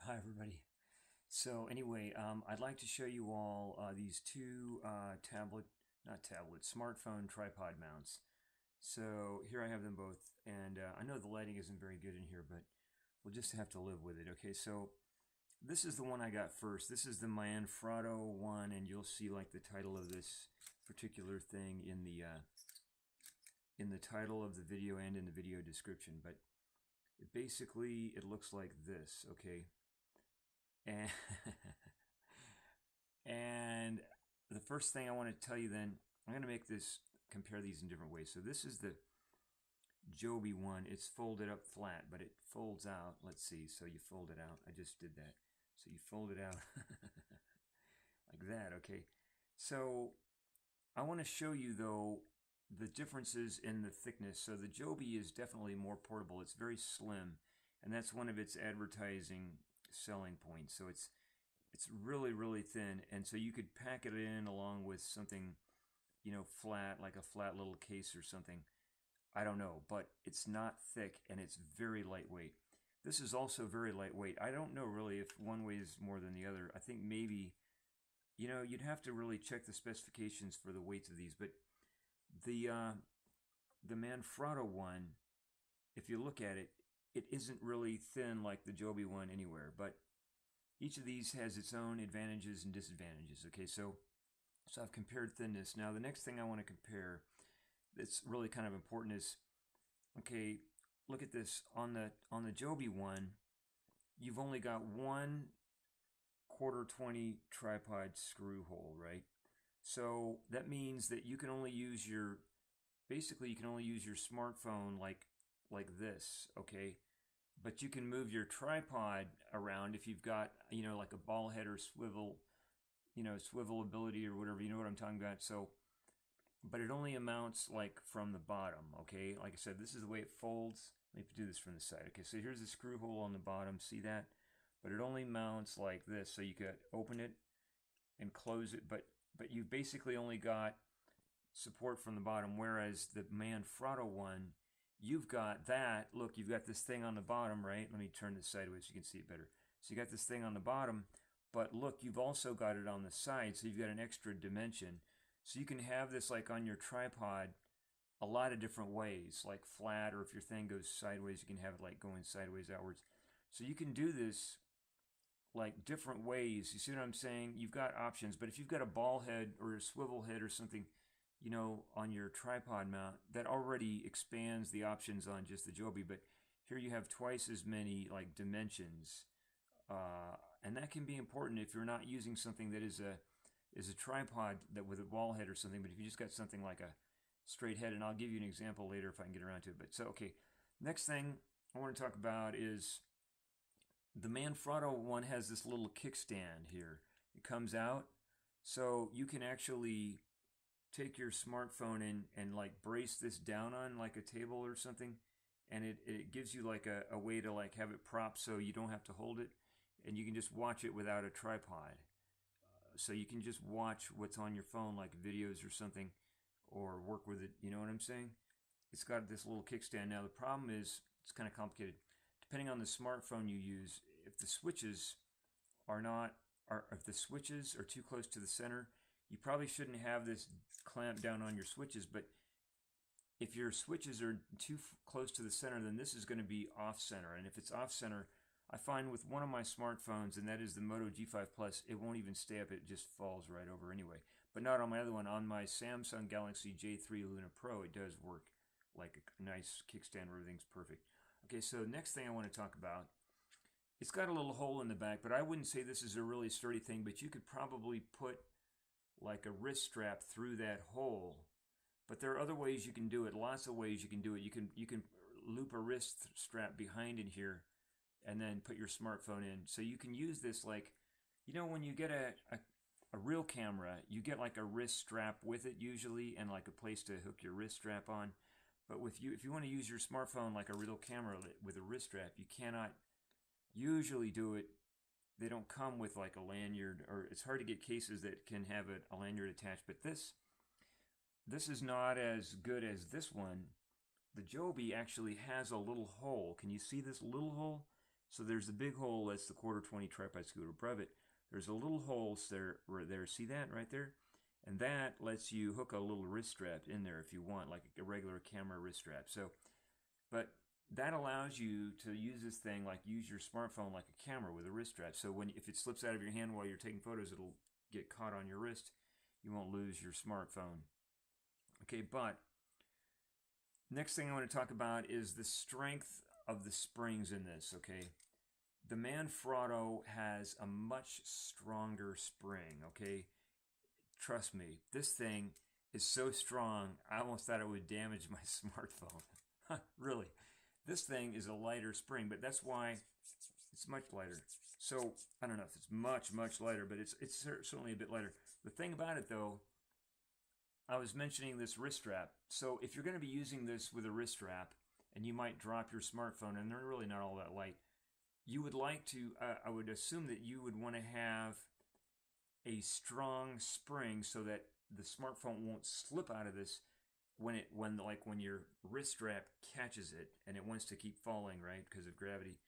Hi everybody. So anyway, I'd like to show you all these two smartphone tripod mounts. So here I have them both, and I know the lighting isn't very good in here, but we'll just have to live with it. Okay, so this is the one I got first. This is the Manfrotto one, and you'll see like the title of this particular thing in the title of the video and in the video description. But basically, it looks like this. Okay. And, and the first thing I want to tell you then, I'm going to compare these in different ways. So this is the Joby one. It's folded up flat, but it folds out. Let's see. So you fold it out. I just did that. So you fold it out like that. Okay. So I want to show you though the differences in the thickness. So the Joby is definitely more portable. It's very slim, and that's one of its advertising selling points. So it's really thin, and so you could pack it in along with something, flat, like a flat little case or something. I don't know, but it's not thick and it's very lightweight. This is also very lightweight. I don't know really if one weighs more than the other. I think maybe, you'd have to really check the specifications for the weights of these, but the Manfrotto one, if you look at it, it isn't really thin like the Joby one anywhere, but each of these has its own advantages and disadvantages. Okay, so I've compared thinness. Now the next thing I want to compare that's really kind of important is, okay, look at this. On the Joby one, you've only got one 1/4-20 tripod screw hole, right? So that means that you can only use your smartphone like this, okay? But you can move your tripod around if you've got, like a ball head or swivel, swivel ability or whatever, you know what I'm talking about. So, but it only amounts like from the bottom, okay? Like I said, this is the way it folds. Let me do this from the side. Okay, so here's the screw hole on the bottom, see that? But it only mounts like this, so you could open it and close it, but you've basically only got support from the bottom, whereas the Manfrotto one, you've got that. Look, you've got this thing on the bottom, right? Let me turn this sideways so you can see it better. So you got this thing on the bottom, but look, you've also got it on the side, so you've got an extra dimension. So you can have this like on your tripod a lot of different ways, like flat, or if your thing goes sideways, you can have it like going sideways outwards. So you can do this like different ways. You see what I'm saying? You've got options, but if you've got a ball head or a swivel head or something, on your tripod mount, that already expands the options on just the Joby. But here you have twice as many like dimensions, and that can be important if you're not using something that is a tripod that with a ball head or something. But if you just got something like a straight head, and I'll give you an example later if I can get around to it. But so okay, next thing I want to talk about is the Manfrotto one has this little kickstand here. It comes out, so you can actually take your smartphone and like brace this down on like a table or something, and it gives you like a way to like have it propped so you don't have to hold it, and you can just watch it without a tripod. So you can just watch what's on your phone, like videos or something, or work with it. You know what I'm saying? It's got this little kickstand. Now the problem is it's kind of complicated. Depending on the smartphone you use, if the switches if the switches are too close to the center, you probably shouldn't have this clamp down on your switches. But if your switches are too close to the center, then this is going to be off center. And if it's off center, I find with one of my smartphones, and that is the Moto G5 Plus, it won't even stay up. It just falls right over anyway. But not on my other one. On my Samsung Galaxy J3 Luna Pro, it does work like a nice kickstand where everything's perfect. Okay, so next thing I want to talk about, it's got a little hole in the back, but I wouldn't say this is a really sturdy thing, but you could probably put like a wrist strap through that hole. But there are other ways you can do it, lots of ways you can do it. You can loop a wrist strap behind in here and then put your smartphone in. So you can use this like, when you get a real camera, you get like a wrist strap with it usually, and like a place to hook your wrist strap on. But if you want to use your smartphone like a real camera with a wrist strap, you cannot usually do it. They don't come with like a lanyard, or it's hard to get cases that can have a lanyard attached. But this is not as good as this one. The Joby actually has a little hole. Can you see this little hole? So there's the big hole, that's the 1/4 20 tripod scooter. Above it, there's a little hole there, see that right there? And that lets you hook a little wrist strap in there if you want, like a regular camera wrist strap. So, but that allows you to use this thing, like use your smartphone like a camera with a wrist strap. So if it slips out of your hand while you're taking photos, it'll get caught on your wrist. You won't lose your smartphone. Okay, but next thing I want to talk about is the strength of the springs in this, okay? The Manfrotto has a much stronger spring, okay? Trust me, this thing is so strong, I almost thought it would damage my smartphone. Really. This thing is a lighter spring, but that's why it's much lighter. So, I don't know if it's much lighter, but it's certainly a bit lighter. The thing about it, though, I was mentioning this wrist strap. So if you're going to be using this with a wrist strap, and you might drop your smartphone, and they're really not all that light, you would like to, I would assume that you would want to have a strong spring so that the smartphone won't slip out of this when your wrist strap catches it and it wants to keep falling, right, because of gravity.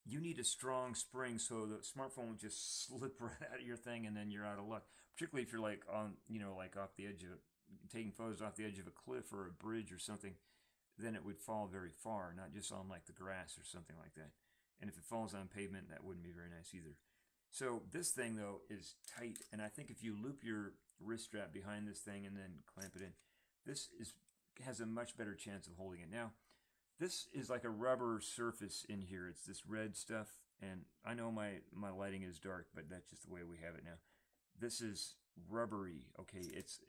You need a strong spring so the smartphone will just slip right out of your thing and then you're out of luck. Particularly if you're like on, like off the edge of taking photos off the edge of a cliff or a bridge or something, then it would fall very far, not just on like the grass or something like that. And if it falls on pavement, that wouldn't be very nice either. So this thing though is tight, and I think if you loop your wrist strap behind this thing and then clamp it in, this has a much better chance of holding it. Now, this is like a rubber surface in here. It's this red stuff, and I know my lighting is dark, but that's just the way we have it now. This is rubbery, okay?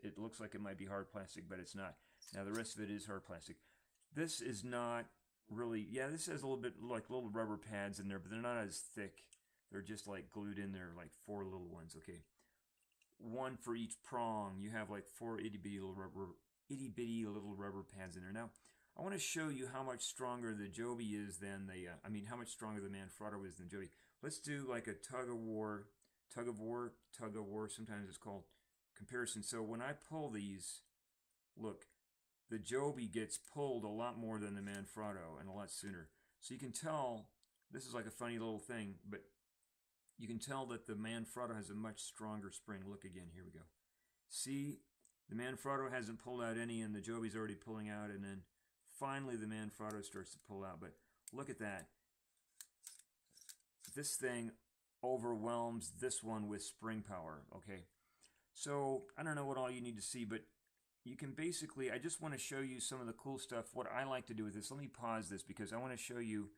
It looks like it might be hard plastic, but it's not. Now the rest of it is hard plastic. This is not really, yeah, this has a little bit like little rubber pads in there, but they're not as thick. They're just like glued in there, like 4 little ones, okay? One for each prong. You have like 4 itty bitty little rubber pads in there. Now, I want to show you how much stronger the Joby is than how much stronger the Manfrotto is than Joby. Let's do like a tug of war, sometimes it's called, comparison. So when I pull these, look, the Joby gets pulled a lot more than the Manfrotto and a lot sooner. So you can tell, this is like a funny little thing, but you can tell that the Manfrotto has a much stronger spring. Look again, here we go. See, the Manfrotto hasn't pulled out any and the Joby's already pulling out, and then finally the Manfrotto starts to pull out. But look at that. This thing overwhelms this one with spring power, okay? So I don't know what all you need to see, but you can basically, I just want to show you some of the cool stuff, what I like to do with this. Let me pause this because I want to show you,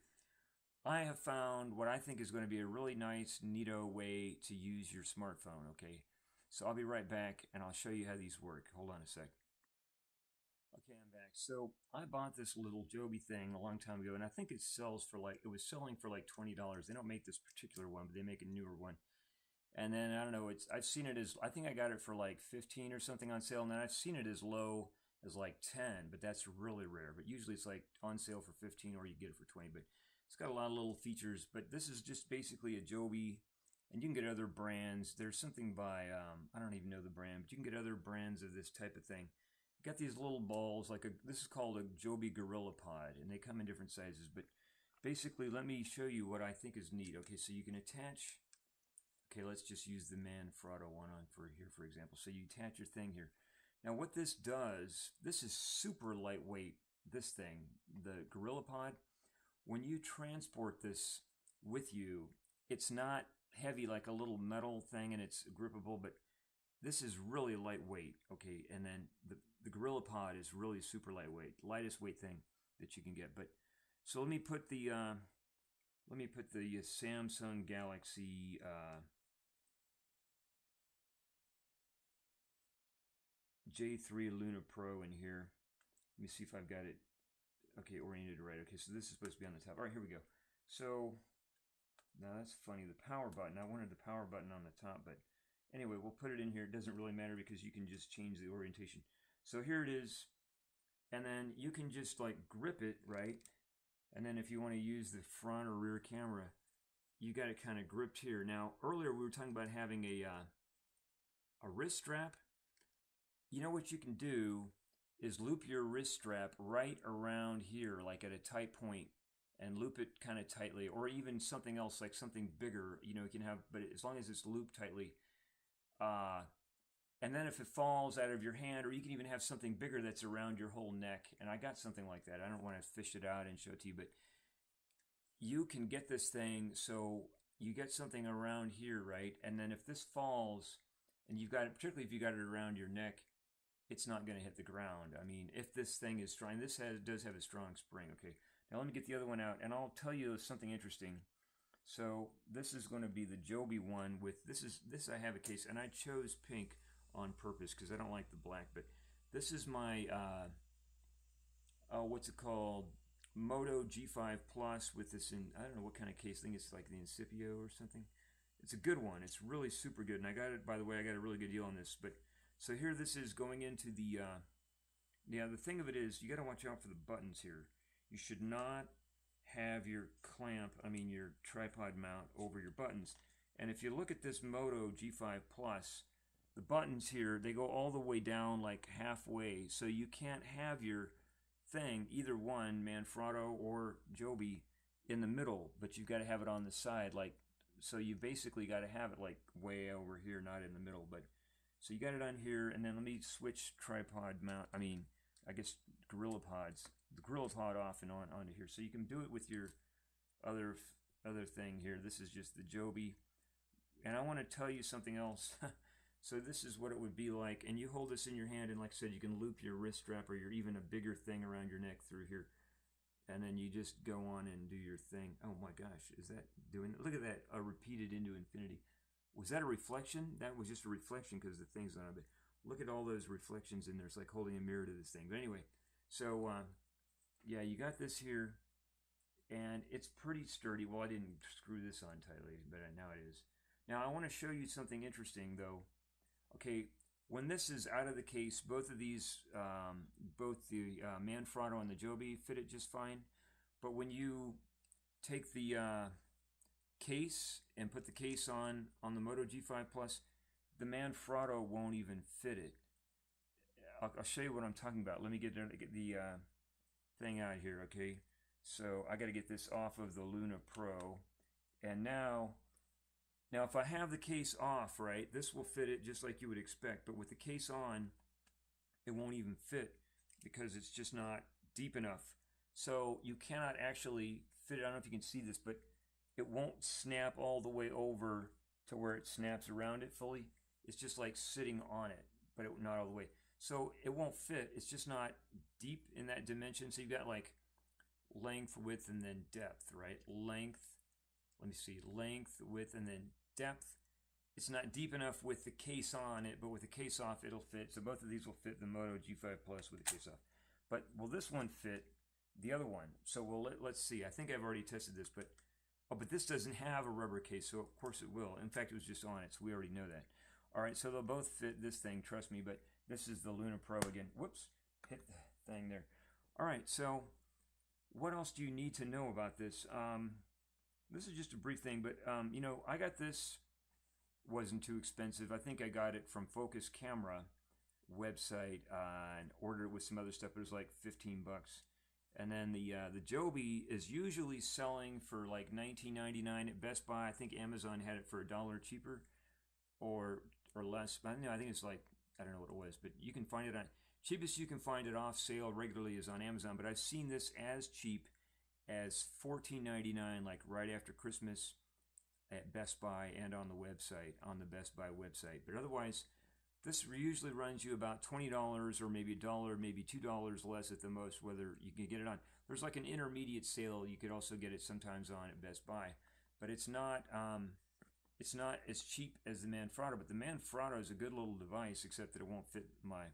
I have found what I think is going to be a really nice, neato way to use your smartphone, okay? So I'll be right back and I'll show you how these work. Hold on a sec. Okay, I'm back. So I bought this little Joby thing a long time ago, and I think it was selling for like $20. They don't make this particular one, but they make a newer one. And then, I don't know, I've seen it as, I think I got it for like 15 or something on sale, and then I've seen it as low as like 10, but that's really rare. But usually it's like on sale for 15 or you get it for 20, but it's got a lot of little features. But this is just basically a Joby, and you can get other brands. There's something by, I don't even know the brand, but you can get other brands of this type of thing. You got these little balls, this is called a Joby Gorilla Pod, and they come in different sizes. But basically, let me show you what I think is neat. Okay, so you can attach, okay, let's just use the Manfrotto one on for here, for example. So you attach your thing here. Now what this does, this is super lightweight, this thing, the Gorilla Pod. When you transport this with you, it's not heavy like a little metal thing and it's grippable, but this is really lightweight, okay? And then the Gorilla Pod is really super lightweight, lightest weight thing that you can get. But so let me put the Samsung Galaxy J3 Luna Pro in here. Let me see if I've got it, okay, oriented right. Okay, so this is supposed to be on the top. All right, here we go. So now that's funny, the power button. I wanted the power button on the top, but anyway, we'll put it in here. It doesn't really matter because you can just change the orientation. So here it is, and then you can just like grip it, right? And then if you want to use the front or rear camera, you got it kind of gripped here. Now, earlier we were talking about having a wrist strap. You know what you can do is loop your wrist strap right around here, like at a tight point, and loop it kind of tightly, or even something else like something bigger, you know, you can have, but as long as it's looped tightly. And then if it falls out of your hand, or you can even have something bigger that's around your whole neck. And I got something like that. I don't want to fish it out and show it to you, but you can get this thing so you get something around here, right? And then if this falls, and you've got it, particularly if you got it around your neck, it's not going to hit the ground. I mean, if this thing is strong, this does have a strong spring. Okay, now let me get the other one out, and I'll tell you something interesting. So this is going to be the Joby one with this. I have a case, and I chose pink on purpose because I don't like the black. But this is my what's it called? Moto G5 Plus with this in, I don't know what kind of case. I think it's like the Incipio or something. It's a good one. It's really super good, and I got it, by the way, I got a really good deal on this. But so here this is going into the the thing of it is you got to watch out for the buttons here. You should not have your your tripod mount over your buttons. And if you look at this Moto G5 Plus, the buttons here, they go all the way down like halfway, so you can't have your thing, either one, Manfrotto or Joby, in the middle, but you've got to have it on the side, like, so you basically got to have it like way over here, not in the middle. But so you got it on here, and then let me switch tripod mount, I guess Gorilla Pods, the Gorilla Pod off and on onto here. So you can do it with your other thing here. This is just the Joby, and I want to tell you something else. So this is what it would be like, and you hold this in your hand, and like I said, you can loop your wrist strap or even a bigger thing around your neck through here, and then you just go on and do your thing. Oh my gosh, is that doing it? Look at that, repeated into infinity. Was that a reflection? That was just a reflection because the thing's on it. Look at all those reflections in there. It's like holding a mirror to this thing. But anyway, so yeah, you got this here, and it's pretty sturdy. Well, I didn't screw this on tightly, but now it is. Now I want to show you something interesting though. Okay, when this is out of the case, both of these, both the Manfrotto and the Joby fit it just fine. But when you take the case and put the case on the Moto G5 Plus, the Manfrotto won't even fit it. I'll show you what I'm talking about. Let me get the thing out here, okay? So I got to get this off of the Luna Pro, and now if I have the case off, right, this will fit it just like you would expect. But with the case on, it won't even fit because it's just not deep enough. So you cannot actually fit it. I don't know if you can see this, but it won't snap all the way over to where it snaps around it fully. It's just like sitting on it, but not all the way. So it won't fit. It's just not deep in that dimension. So you've got like length, width, and then depth, right? Length, let me see, length, width, and then depth. It's not deep enough with the case on it, but with the case off, it'll fit. So both of these will fit the Moto G5 Plus with the case off. But will this one fit the other one? So let's see. I think I've already tested this, but this doesn't have a rubber case, so of course it will. In fact, it was just on it, so we already know that. All right, so they'll both fit this thing, trust me, but this is the Luna Pro again. Whoops, hit the thing there. All right, so what else do you need to know about this? This is just a brief thing, but you know, I got this, wasn't too expensive. I think I got it from Focus Camera website and ordered it with some other stuff. It was like 15 bucks. And then the Joby is usually selling for like $19.99 at Best Buy. I think Amazon had it for $1 cheaper or less. But I think it's like, I don't know what it was, but you can find it on, cheapest you can find it off sale regularly is on Amazon. But I've seen this as cheap as $14.99, like right after Christmas at Best Buy and on the website, on the Best Buy website. But otherwise, this usually runs you about $20 or maybe $1, maybe $2 less at the most, whether you can get it on. There's like an intermediate sale. You could also get it sometimes on at Best Buy, but it's not as cheap as the Manfrotto. But the Manfrotto is a good little device, except that it won't fit my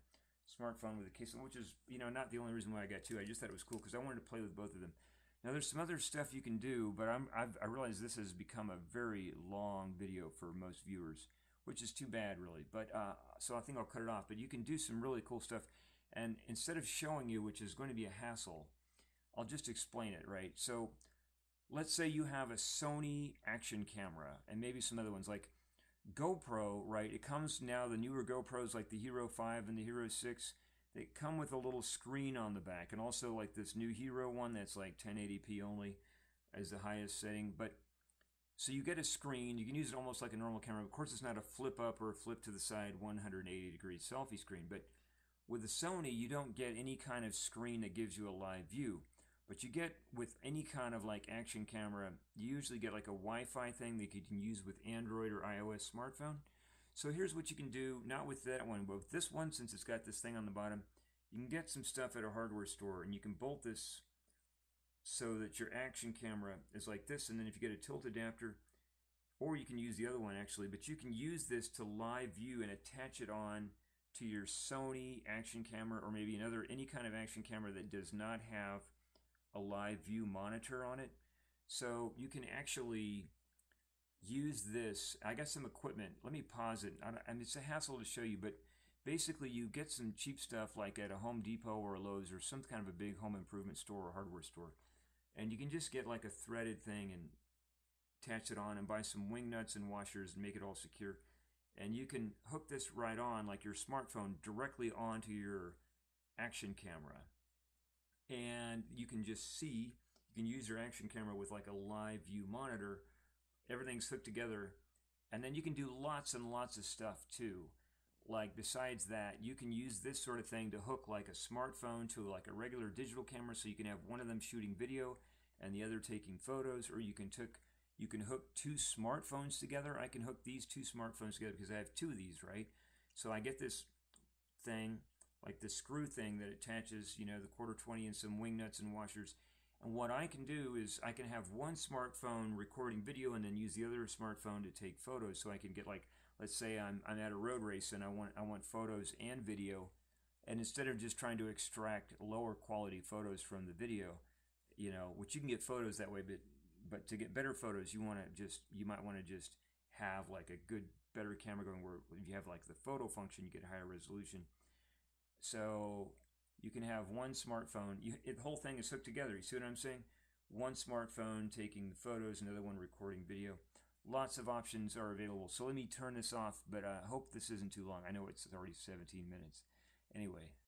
smartphone with a case, which is, you know, not the only reason why I got two. I just thought it was cool because I wanted to play with both of them. Now there's some other stuff you can do, but I realize this has become a very long video for most viewers, which is too bad really, but so I think I'll cut it off. But you can do some really cool stuff, and instead of showing you, which is going to be a hassle, I'll just explain it, right? So let's say you have a Sony action camera and maybe some other ones like GoPro, right? It comes now, the newer GoPros like the Hero 5 and the Hero 6, they come with a little screen on the back, and also like this new Hero one that's like 1080p only. as the highest setting. But so you get a screen. You can use it almost like a normal camera. Of course, it's not a flip up or a flip to the side 180-degree selfie screen. But with the Sony, you don't get any kind of screen that gives you a live view. But you get, with any kind of like action camera, you usually get like a Wi-Fi thing that you can use with Android or iOS smartphone. So here's what you can do, not with that one, but with this one, since it's got this thing on the bottom, you can get some stuff at a hardware store, and you can bolt this so that your action camera is like this, and then if you get a tilt adapter, or you can use the other one actually, but you can use this to live view and attach it on to your Sony action camera, or maybe any kind of action camera that does not have a live view monitor on it. So you can actually use this. I got some equipment. Let me pause it. I mean, it's a hassle to show you, but basically you get some cheap stuff like at a Home Depot or a Lowe's or some kind of a big home improvement store or hardware store. And you can just get like a threaded thing and attach it on and buy some wing nuts and washers and make it all secure. And you can hook this right on, like your smartphone, directly onto your action camera. And you can just see, you can use your action camera with like a live view monitor. Everything's hooked together. And then you can do lots and lots of stuff too. Like besides that, you can use this sort of thing to hook like a smartphone to like a regular digital camera, so you can have one of them shooting video and the other taking photos, or you can hook two smartphones together. I can hook these two smartphones together because I have two of these, right? So I get this thing, like this screw thing that attaches, the 1/4-20 and some wing nuts and washers. And what I can do is I can have one smartphone recording video and then use the other smartphone to take photos. So I can get, like, let's say I'm at a road race and I want photos and video. And instead of just trying to extract lower quality photos from the video, which you can get photos that way, but to get better photos, you might want to just have like a good, better camera going, where if you have like the photo function, you get higher resolution. So you can have one smartphone. The whole thing is hooked together. You see what I'm saying? One smartphone taking photos, another one recording video. Lots of options are available. So let me turn this off, but I hope this isn't too long. I know it's already 17 minutes. Anyway,